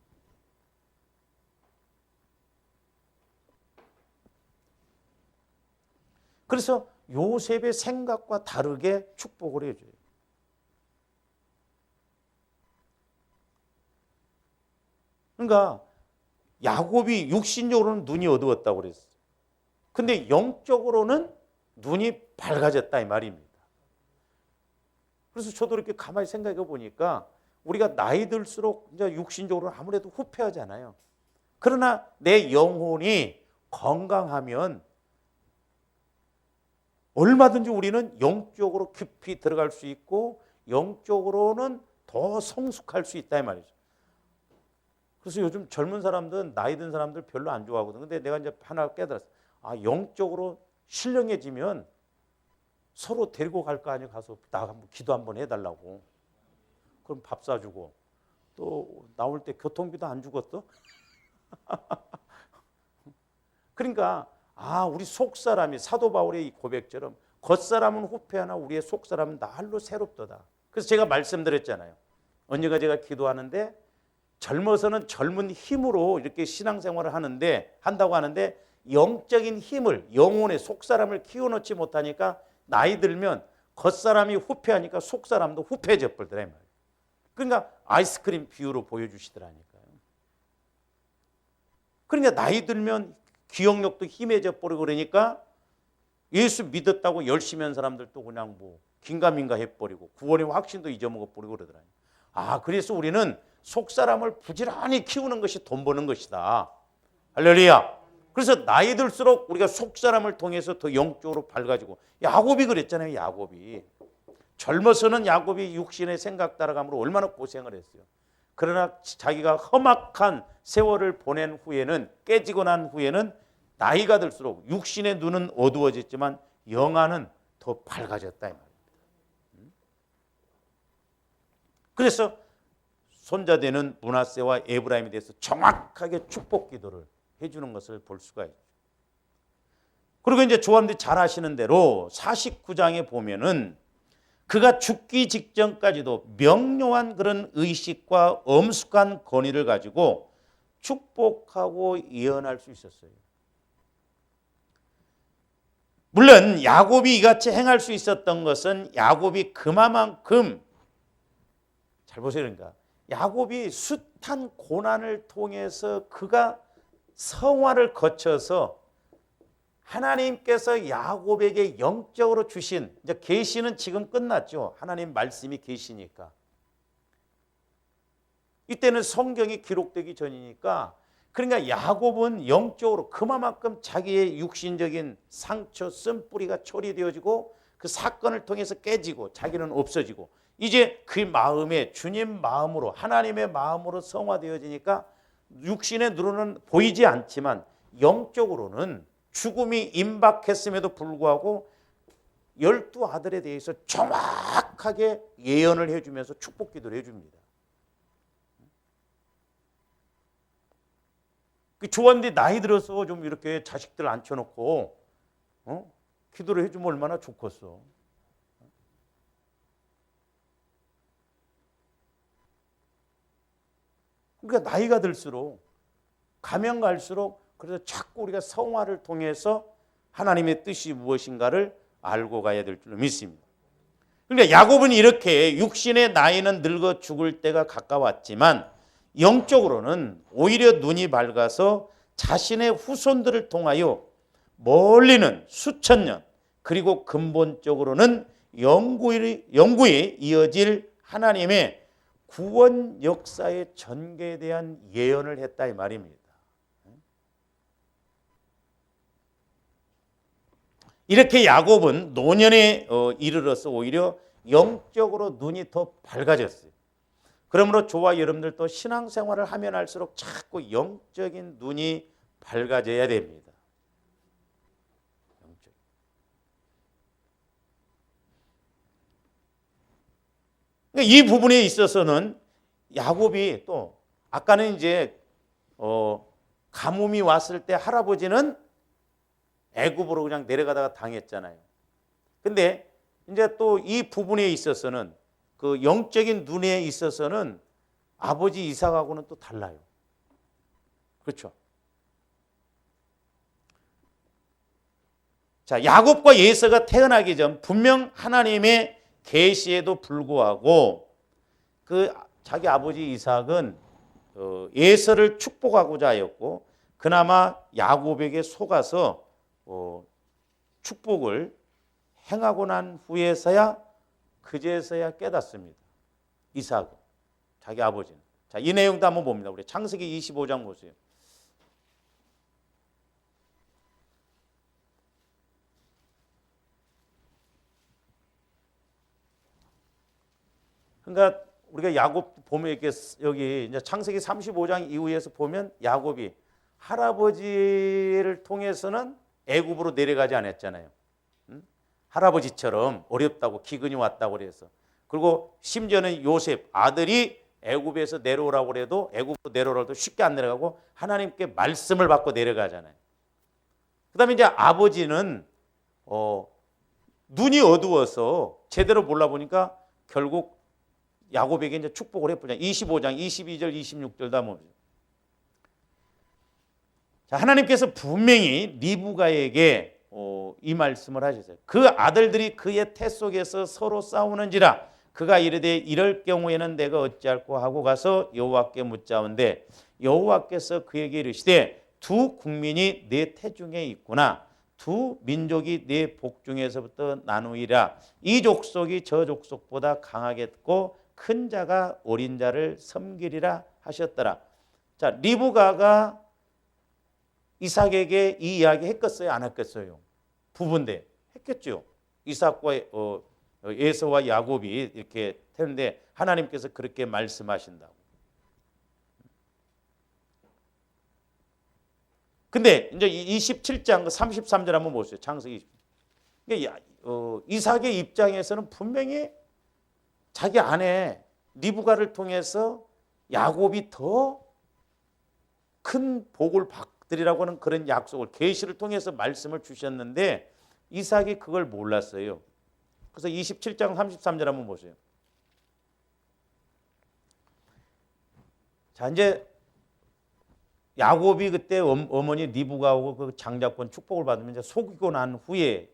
그래서 요셉의 생각과 다르게 축복을 해줘요. 그러니까 야곱이 육신적으로는 눈이 어두웠다고 그랬어요. 근데 영적으로는 눈이 밝아졌다 이 말입니다. 그래서 저도 이렇게 가만히 생각해 보니까 우리가 나이 들수록 이제 육신적으로 아무래도 후퇴하잖아요. 그러나 내 영혼이 건강하면 얼마든지 우리는 영적으로 깊이 들어갈 수 있고 영적으로는 더 성숙할 수 있다 이 말이죠. 그래서 요즘 젊은 사람들은 나이 든 사람들 별로 안 좋아하거든. 근데 내가 이제 하나 깨달았어. 아, 영적으로 신령해지면 서로 데리고 갈 거 아니에요. 가서 나 한번 기도 한번 해달라고. 그럼 밥 사주고 또 나올 때 교통비도 안 주고 또. 그러니까 우리 속사람이 사도 바울의 이 고백처럼 겉사람은 후패하나 우리의 속사람은 날로 새롭도다. 그래서 제가 말씀드렸잖아요. 언젠가 제가 기도하는데 젊어서는 젊은 힘으로 이렇게 신앙생활을 한다고 하는데 영적인 힘을 영혼의 속사람을 키워놓지 못하니까 나이 들면 겉사람이 후패하니까 속사람도 후패해져 버리더라 이 말이에요. 그러니까 아이스크림 비유로 보여주시더라니까요. 그러니까 나이 들면 기억력도 희미해져 버리고 그러니까 예수 믿었다고 열심히 한 사람들도 그냥 뭐 긴가민가 해버리고 구원의 확신도 잊어먹어 버리고 그러더라니까요. 그래서 우리는 속사람을 부지런히 키우는 것이 돈 버는 것이다. 할렐루야. 그래서 나이 들수록 우리가 속사람을 통해서 더 영적으로 밝아지고 야곱이 그랬잖아요. 야곱이 젊어서는 야곱이 육신의 생각 따라감으로 얼마나 고생을 했어요. 그러나 자기가 험악한 세월을 보낸 후에는 깨지고 난 후에는 나이가 들수록 육신의 눈은 어두워졌지만 영안은 더 밝아졌다 이 말입니다. 그래서 손자 되는 므낫세와 에브라임에 대해서 정확하게 축복 기도를 해주는 것을 볼 수가 있죠. 그리고 이제 조합들이 잘 아시는 대로 49장에 보면은 그가 죽기 직전까지도 명료한 그런 의식과 엄숙한 권위를 가지고 축복하고 예언할 수 있었어요. 물론 야곱이 이같이 행할 수 있었던 것은 야곱이 그만큼 잘 보세요. 그러니까 야곱이 숱한 고난을 통해서 그가 성화를 거쳐서 하나님께서 야곱에게 영적으로 주신 이제 계시는 지금 끝났죠. 하나님 말씀이 계시니까. 이때는 성경이 기록되기 전이니까 그러니까 야곱은 영적으로 그만큼 자기의 육신적인 상처, 쓴뿌리가 처리되어지고 그 사건을 통해서 깨지고 자기는 없어지고 이제 그 마음에 주님 마음으로 하나님의 마음으로 성화되어지니까 육신의 눈으로는 보이지 않지만 영적으로는 죽음이 임박했음에도 불구하고 12 아들에 대해서 정확하게 예언을 해주면서 축복 기도를 해줍니다. 그 조언들이 나이 들어서 좀 이렇게 자식들 앉혀놓고 기도를 해주면 얼마나 좋겠어. 그러니까 나이가 들수록 가면 갈수록 그래서 자꾸 우리가 성화를 통해서 하나님의 뜻이 무엇인가를 알고 가야 될 줄로 믿습니다. 그러니까 야곱은 이렇게 육신의 나이는 늙어 죽을 때가 가까웠지만 영적으로는 오히려 눈이 밝아서 자신의 후손들을 통하여 멀리는 수천 년 그리고 근본적으로는 영구히 이어질 하나님의 구원 역사의 전개에 대한 예언을 했다 이 말입니다. 이렇게 야곱은 노년에 이르러서 오히려 영적으로 눈이 더 밝아졌어요. 그러므로 저와 여러분들도 신앙생활을 하면 할수록 자꾸 영적인 눈이 밝아져야 됩니다. 그러니까 이 부분에 있어서는 야곱이 또 아까는 이제 가뭄이 왔을 때 할아버지는 애굽으로 그냥 내려가다가 당했잖아요. 근데 이제 또 이 부분에 있어서는 그 영적인 눈에 있어서는 아버지 이삭하고는 또 달라요. 그렇죠? 자, 야곱과 에서가 태어나기 전 분명 하나님의 계시에도 불구하고 그 자기 아버지 이삭은 에서를 축복하고자 하였고 그나마 야곱에게 속아서 축복을 행하고 난 후에서야 그제서야 깨닫습니다. 이삭은 자기 아버지는. 자, 이 내용도 한번 봅니다. 우리 창세기 25장 보세요. 그러니까 우리가 야곱 보면 이렇게 여기 이제 창세기 35장 이후에서 보면 야곱이 할아버지를 통해서는 애굽으로 내려가지 않았잖아요. 할아버지처럼 어렵다고 기근이 왔다고 그래서. 그리고 심지어는 요셉 아들이 애굽에서 내려오라고 그래도 애굽으로 내려오라고 해도 쉽게 안 내려가고 하나님께 말씀을 받고 내려가잖아요. 그다음에 이제 아버지는 눈이 어두워서 제대로 몰라보니까 결국 야곱에게 이제 축복을 해보자. 25장 22절 26절 다 보죠. 자, 하나님께서 분명히 리브가에게 이 말씀을 하셨어요. 그 아들들이 그의 태 속에서 서로 싸우는지라 그가 이르되 이럴 경우에는 내가 어찌할꼬 하고 가서 여호와께 묻자온대 여호와께서 그에게 이르시되 두 국민이 내 태중에 있구나 두 민족이 내 복중에서부터 나누이라 이 족속이 저 족속보다 강하겠고 큰 자가 어린 자를 섬기리라 하셨더라. 자, 리브가가 이삭에게 이 이야기 했겠어요? 안 했겠어요? 부부인데 했겠죠. 이삭과 에서와 야곱이 이렇게 되는데 하나님께서 그렇게 말씀하신다고. 근데 이제 27장 33절 한번 보세요. 창세기 20절. 이삭의 입장에서는 분명히 자기 아내 리브가를 통해서 야곱이 더 큰 복을 받으리라고 하는 그런 약속을 계시를 통해서 말씀을 주셨는데 이삭이 그걸 몰랐어요. 그래서 27장 33절 한번 보세요. 자, 이제 야곱이 그때 어머니 리브가하고 그 장자권 축복을 받으면 이제 속이고 난 후에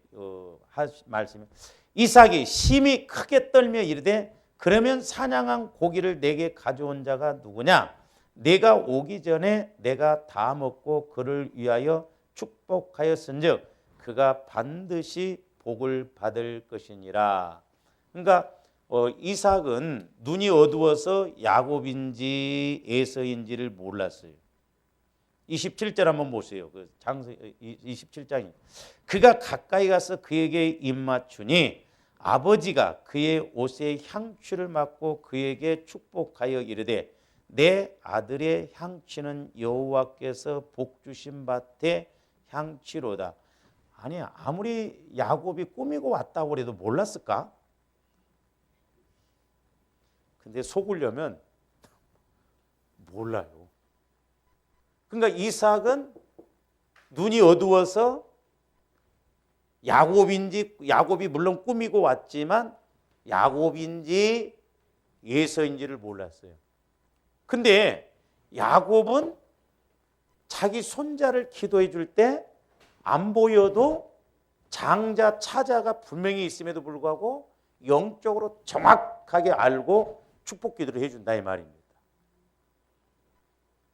말씀이 이삭이 심히 크게 떨며 이르되 그러면 사냥한 고기를 내게 가져온 자가 누구냐? 내가 오기 전에 내가 다 먹고 그를 위하여 축복하였은즉 그가 반드시 복을 받을 것이니라. 그러니까 이삭은 눈이 어두워서 야곱인지 에서인지를 몰랐어요. 27절 한번 보세요. 그 장세 27장이 그가 가까이 가서 그에게 입맞추니 아버지가 그의 옷에 향취를 맡고 그에게 축복하여 이르되 내 아들의 향취는 여호와께서 복 주신 밭의 향취로다. 아니 아무리 야곱이 꾸미고 왔다고 해도 몰랐을까? 근데 속으려면 몰라요. 그러니까 이삭은 눈이 어두워서 야곱이 물론 꾸미고 왔지만 야곱인지 에서인지를 몰랐어요. 근데 야곱은 자기 손자를 기도해 줄 때 안 보여도 장자 차자가 분명히 있음에도 불구하고 영적으로 정확하게 알고 축복 기도를 해준다 이 말입니다.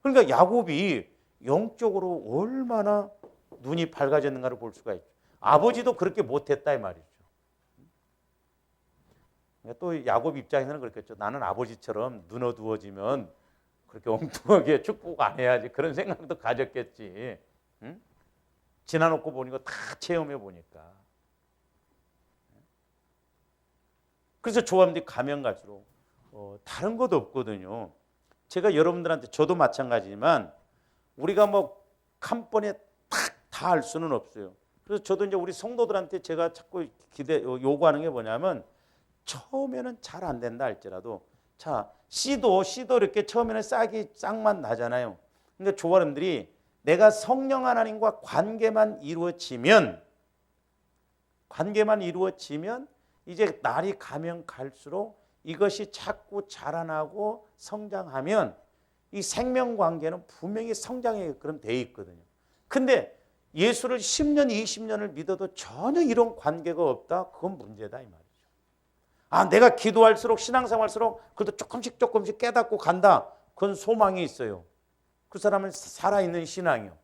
그러니까 야곱이 영적으로 얼마나 눈이 밝아졌는가를 볼 수가 있죠. 아버지도 그렇게 못했다 이 말이죠. 또 야곱 입장에서는 그렇겠죠. 나는 아버지처럼 눈 어두워지면 그렇게 엉뚱하게 축복 안 해야지 그런 생각도 가졌겠지. 응? 지나놓고 보니까 다 체험해 보니까. 그래서 조합들이 가면 갈수록 다른 것도 없거든요. 제가 여러분들한테 저도 마찬가지지만 우리가 뭐 한 번에 다 알 수는 없어요. 그래서 저도 이제 우리 성도들한테 제가 자꾸 요구하는 게 뭐냐면 처음에는 잘 안 된다 할지라도 자 씨도 이렇게 처음에는 싹만 나잖아요. 근데 조아름들이 내가 성령 하나님과 관계만 이루어지면 이제 날이 가면 갈수록 이것이 자꾸 자라나고 성장하면 이 생명 관계는 분명히 성장하게끔 돼 있거든요. 근데 예수를 10년, 20년을 믿어도 전혀 이런 관계가 없다? 그건 문제다 이 말이죠. 아, 내가 기도할수록 신앙생활할수록 그래도 조금씩 깨닫고 간다. 그건 소망이 있어요. 그 사람은 살아있는 신앙이요.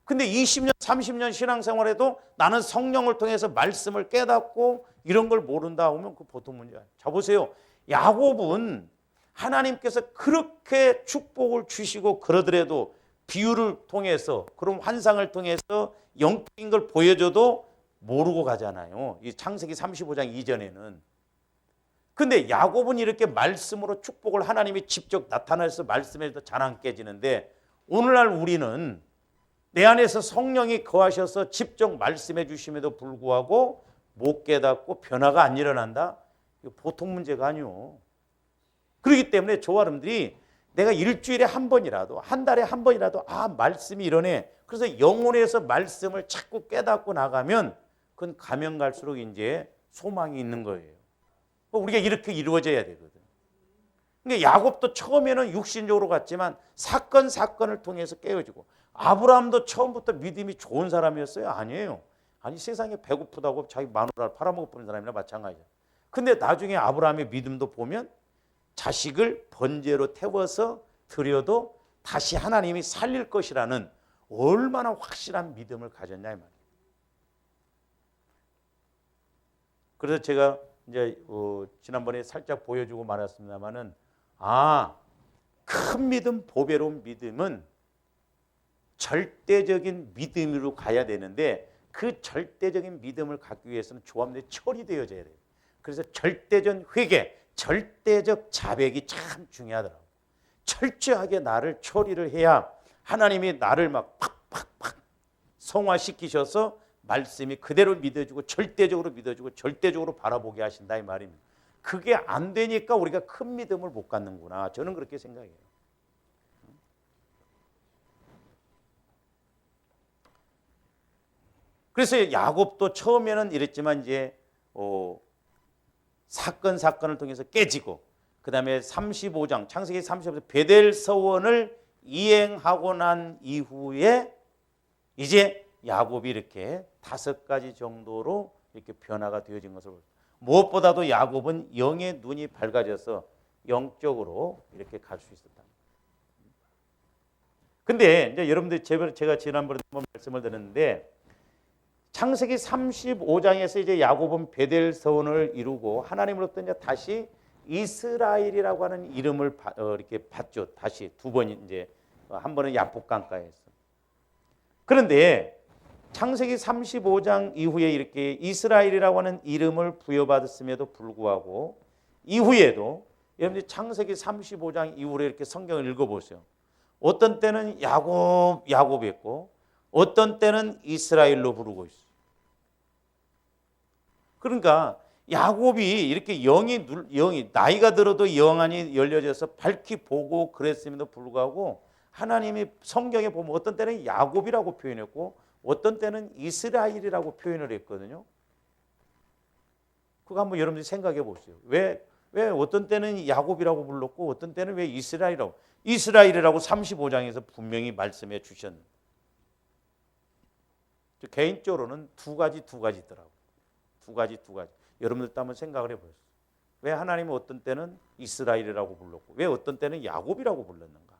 근데 20년, 30년 신앙생활에도 나는 성령을 통해서 말씀을 깨닫고 이런 걸 모른다 하면 그 보통 문제야. 자 보세요. 야곱은 하나님께서 그렇게 축복을 주시고 그러더라도 비유를 통해서 그런 환상을 통해서 영적인 걸 보여줘도 모르고 가잖아요. 이 창세기 35장 이전에는. 근데 야곱은 이렇게 말씀으로 축복을 하나님이 직접 나타나서 말씀에서 잘 안 깨지는데 오늘날 우리는 내 안에서 성령이 거하셔서 직접 말씀해 주심에도 불구하고 못 깨닫고 변화가 안 일어난다? 이거 보통 문제가 아니요. 그렇기 때문에 조아름들이 내가 일주일에 한 번이라도 한 달에 한 번이라도 말씀이 이러네. 그래서 영혼에서 말씀을 자꾸 깨닫고 나가면 그건 가면 갈수록 이제 소망이 있는 거예요. 우리가 이렇게 이루어져야 되거든. 그러니까 야곱도 처음에는 육신적으로 갔지만 사건을 통해서 깨어지고 아브라함도 처음부터 믿음이 좋은 사람이었어요? 아니에요. 아니 세상에 배고프다고 자기 마누라를 팔아먹어버린 사람이나 마찬가지야. 근데 나중에 아브라함의 믿음도 보면 자식을 번제로 태워서 드려도 다시 하나님이 살릴 것이라는 얼마나 확실한 믿음을 가졌냐 이 말이에요. 그래서 제가 이제 지난번에 살짝 보여주고 말았습니다만은 큰 믿음, 보배로운 믿음은 절대적인 믿음으로 가야 되는데 그 절대적인 믿음을 갖기 위해서는 조합내 철이 되어져야 돼요. 그래서 절대적 회개, 절대적 자백이 참 중요하더라고요. 철저하게 나를 처리를 해야 하나님이 나를 막 팍팍팍 성화시키셔서 말씀이 그대로 믿어주고 절대적으로 믿어주고 절대적으로 바라보게 하신다 이 말입니다. 그게 안 되니까 우리가 큰 믿음을 못 갖는구나. 저는 그렇게 생각해요. 그래서 야곱도 처음에는 이랬지만 이제 사건을 통해서 깨지고 그 다음에 35장 창세기 35장 베델 서원을 이행하고 난 이후에 이제 야곱이 이렇게 5가지 정도로 이렇게 변화가 되어진 것을 무엇보다도 야곱은 영의 눈이 밝아져서 영적으로 이렇게 갈 수 있었다. 근데 이제 여러분들 제가 지난번에 한번 말씀을 드렸는데 창세기 35장에서 이제 야곱은 베델 서원을 이루고 하나님으로부터 이제 다시 이스라엘이라고 하는 이름을 이렇게 받죠. 다시 두 번 이제 한 번은 야복강가에서. 그런데 창세기 35장 이후에 이렇게 이스라엘이라고 하는 이름을 부여받았음에도 불구하고 이후에도 여러분들 창세기 35장 이후로 이렇게 성경을 읽어보세요. 어떤 때는 야곱이었고 어떤 때는 이스라엘로 부르고 있어요. 그러니까 야곱이 이렇게 영이 나이가 들어도 영안이 열려져서 밝히 보고 그랬음에도 불구하고 하나님이 성경에 보면 어떤 때는 야곱이라고 표현했고 어떤 때는 이스라엘이라고 표현을 했거든요. 그거 한번 여러분들이 생각해 보세요. 왜 어떤 때는 야곱이라고 불렀고 어떤 때는 왜 이스라엘이라고 35장에서 분명히 말씀해 주셨는데 개인적으로는 두 가지 있더라고요. 두 가지. 여러분들도 한번 생각을 해보세요. 왜 하나님은 어떤 때는 이스라엘이라고 불렀고 왜 어떤 때는 야곱이라고 불렀는가?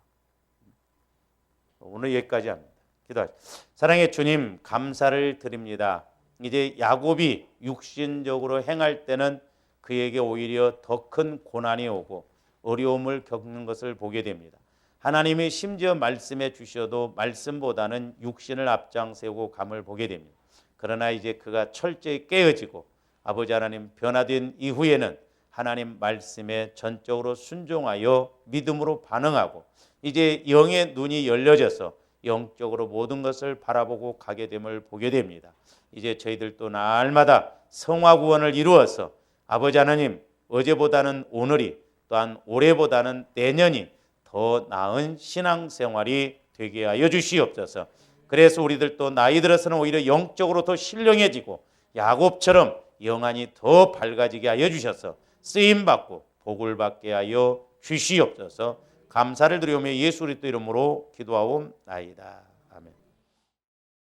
오늘 여기까지 합니다. 기도하시죠. 사랑의 주님 감사를 드립니다. 이제 야곱이 육신적으로 행할 때는 그에게 오히려 더 큰 고난이 오고 어려움을 겪는 것을 보게 됩니다. 하나님이 심지어 말씀해 주셔도 말씀보다는 육신을 앞장세우고 감을 보게 됩니다. 그러나 이제 그가 철저히 깨어지고 아버지 하나님 변화된 이후에는 하나님 말씀에 전적으로 순종하여 믿음으로 반응하고 이제 영의 눈이 열려져서 영적으로 모든 것을 바라보고 가게 됨을 보게 됩니다. 이제 저희들도 날마다 성화 구원을 이루어서 아버지 하나님, 어제보다는 오늘이 또한 올해보다는 내년이 더 나은 신앙생활이 되게 하여 주시옵소서. 그래서 우리들도 나이 들어서는 오히려 영적으로 더 신령해지고 야곱처럼 영안이 더 밝아지게 하여 주셔서 쓰임받고 복을 받게 하여 주시옵소서. 감사를 드리오며 예수 그리스도 이름으로 기도하옵나이다.